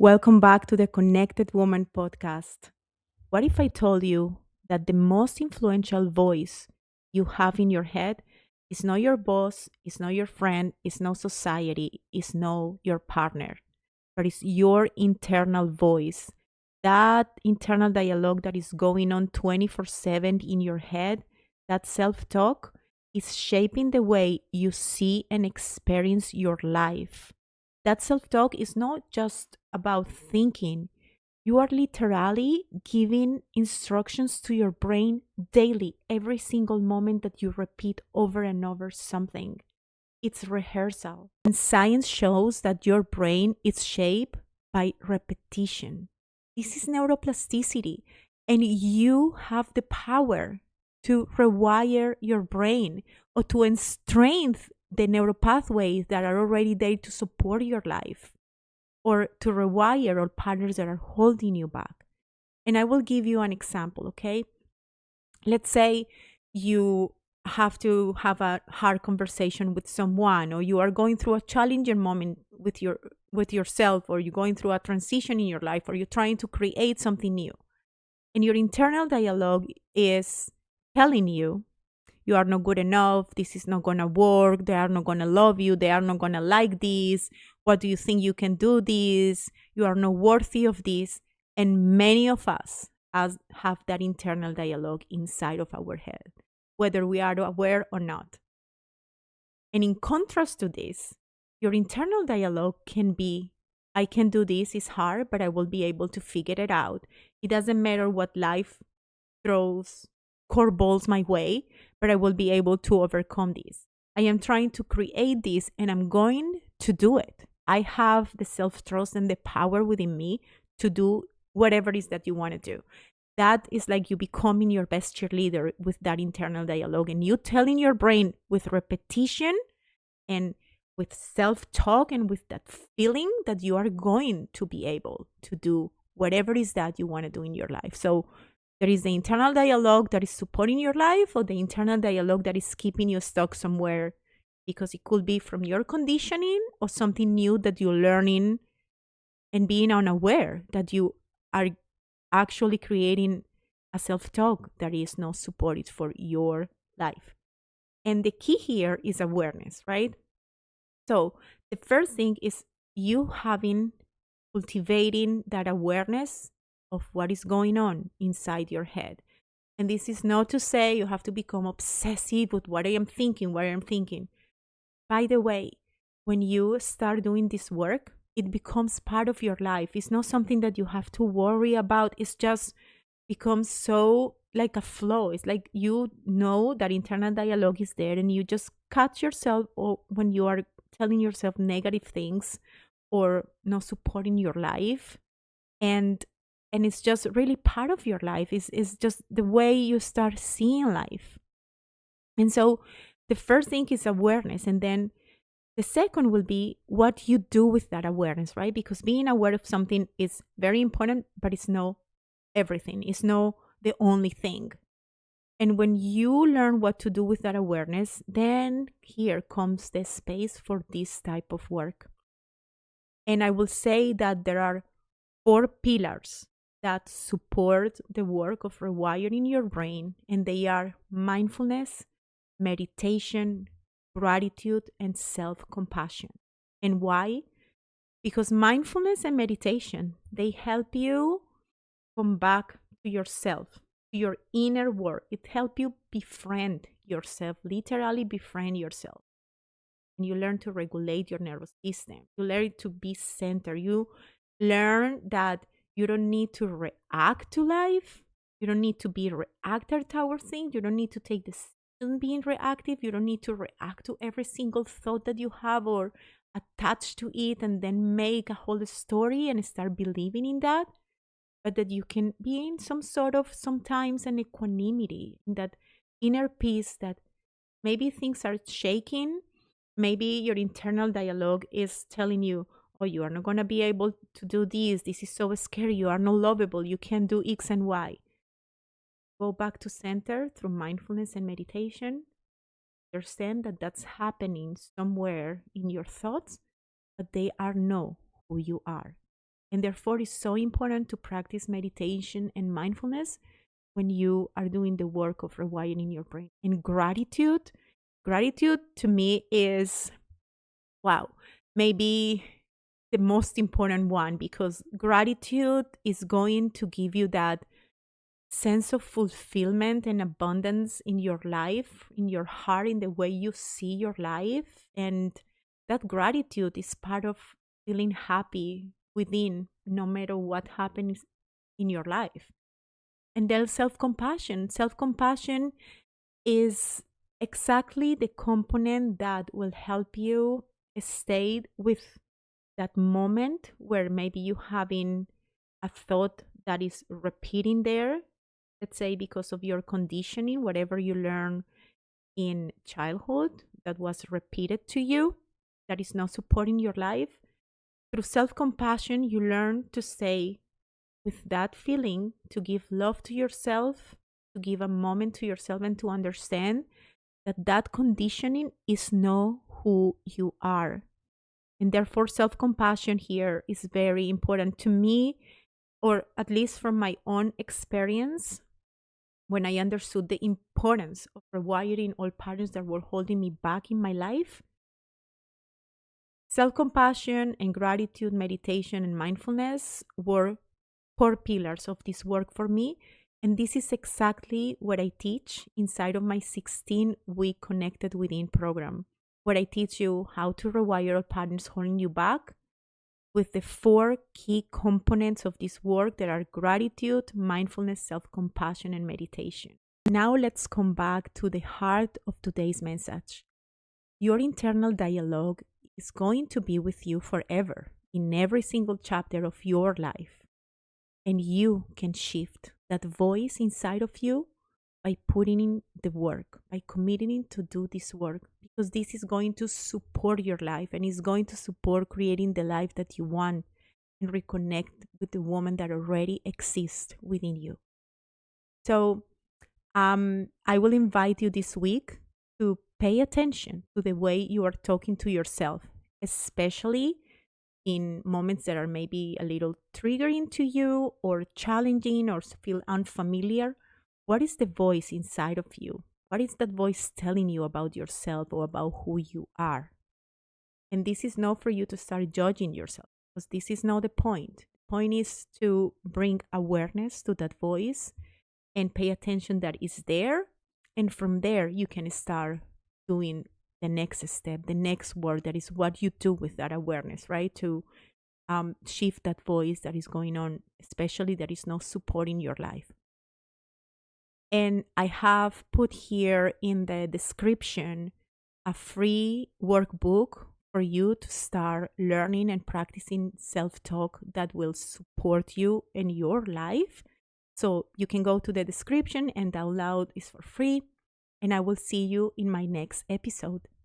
Welcome back to the Connected Woman podcast. What if I told you that the most influential voice you have in your head is not your boss, is not your friend, is not society, is not your partner, but it's your internal voice. That internal dialogue that is going on 24/7 in your head, that self talk is shaping the way you see and experience your life. That self talk is not just about thinking. You are literally giving instructions to your brain daily, every single moment that you repeat over and over something. It's rehearsal. And science shows that your brain is shaped by repetition. This is neuroplasticity. And you have the power to rewire your brain or to strengthen the neuropathways that are already there to support your life or to rewire all patterns that are holding you back. And I will give you an example, okay? Let's say you have to have a hard conversation with someone, or you are going through a challenging moment with yourself, or you're going through a transition in your life, or you're trying to create something new. And your internal dialogue is telling you you are not good enough, this is not going to work, they are not going to love you, they are not going to like this, what do you think you can do this, you are not worthy of this. And many of us have that internal dialogue inside of our head, whether we are aware or not. And in contrast to this, your internal dialogue can be, I can do this, it's hard, but I will be able to figure it out. It doesn't matter what life throws curveballs my way, but I will be able to overcome this. I am trying to create this and I'm going to do it. I have the self trust and the power within me to do whatever it is that you want to do. That is like you becoming your best cheerleader with that internal dialogue and you telling your brain with repetition and with self talk and with that feeling that you are going to be able to do whatever it is that you want to do in your life. So there is the internal dialogue that is supporting your life, or the internal dialogue that is keeping you stuck somewhere, because it could be from your conditioning or something new that you're learning and being unaware that you are actually creating a self talk that is not supported for your life. And the key here is awareness, right? So the first thing is you cultivating that awareness of what is going on inside your head. And this is not to say you have to become obsessive with what I am thinking, what I am thinking. By the way, when you start doing this work, it becomes part of your life. It's not something that you have to worry about. It's just becomes so like a flow. It's like you know that internal dialogue is there and you just cut yourself or when you are telling yourself negative things or not supporting your life and it's just really part of your life. Is just the way you start seeing life. And so the first thing is awareness, and then the second will be what you do with that awareness, right? Because being aware of something is very important, but it's not everything. It's not the only thing. And when you learn what to do with that awareness, then here comes the space for this type of work. And I will say that there are 4 pillars that support the work of rewiring your brain, and they are mindfulness, meditation, gratitude, and self compassion. And why? Because mindfulness and meditation, they help you come back to yourself, to your inner world. It helps you befriend yourself, literally befriend yourself. And you learn to regulate your nervous system. You learn to be centered. You learn that you don't need to react to life. You don't need to be reactive towards things. You don't need to take decision being reactive. You don't need to react to every single thought that you have or attach to it and then make a whole story and start believing in that. But that you can be in some sort of sometimes an equanimity, in that inner peace that maybe things are shaking. Maybe your internal dialogue is telling you, oh, you are not going to be able to do this. This is so scary. You are not lovable. You can't do X and Y. Go back to center through mindfulness and meditation. Understand that that's happening somewhere in your thoughts, but they are not who you are. And therefore, it's so important to practice meditation and mindfulness when you are doing the work of rewiring your brain. And gratitude to me is, wow, maybe the most important one, because gratitude is going to give you that sense of fulfillment and abundance in your life, in your heart, in the way you see your life. And that gratitude is part of feeling happy within, no matter what happens in your life. And then self compassion. Self compassion is exactly the component that will help you stay with that moment where maybe you having a thought that is repeating there, let's say because of your conditioning, whatever you learn in childhood that was repeated to you, that is not supporting your life. Through self-compassion, you learn to stay with that feeling, to give love to yourself, to give a moment to yourself, and to understand that that conditioning is not who you are. And therefore, self compassion here is very important to me, or at least from my own experience, when I understood the importance of rewiring all patterns that were holding me back in my life. Self compassion and gratitude, meditation, and mindfulness were core pillars of this work for me. And this is exactly what I teach inside of my 16-week Connected Within program, where I teach you how to rewire all patterns holding you back with the 4 key components of this work that are gratitude, mindfulness, self-compassion, and meditation. Now let's come back to the heart of today's message. Your internal dialogue is going to be with you forever in every single chapter of your life. And you can shift that voice inside of you by putting in the work, by committing to do this work, because this is going to support your life and is going to support creating the life that you want and reconnect with the woman that already exists within you. So I will invite you this week to pay attention to the way you are talking to yourself, especially in moments that are maybe a little triggering to you or challenging or feel unfamiliar. What is the voice inside of you? What is that voice telling you about yourself or about who you are? And this is not for you to start judging yourself, because this is not the point. The point is to bring awareness to that voice and pay attention that it's there. And from there, you can start doing the next step, the next word, that is what you do with that awareness, right? To shift that voice that is going on, especially that is not supporting your life. And I have put here in the description a free workbook for you to start learning and practicing self-talk that will support you in your life. So you can go to the description and download. It's for free. And I will see you in my next episode.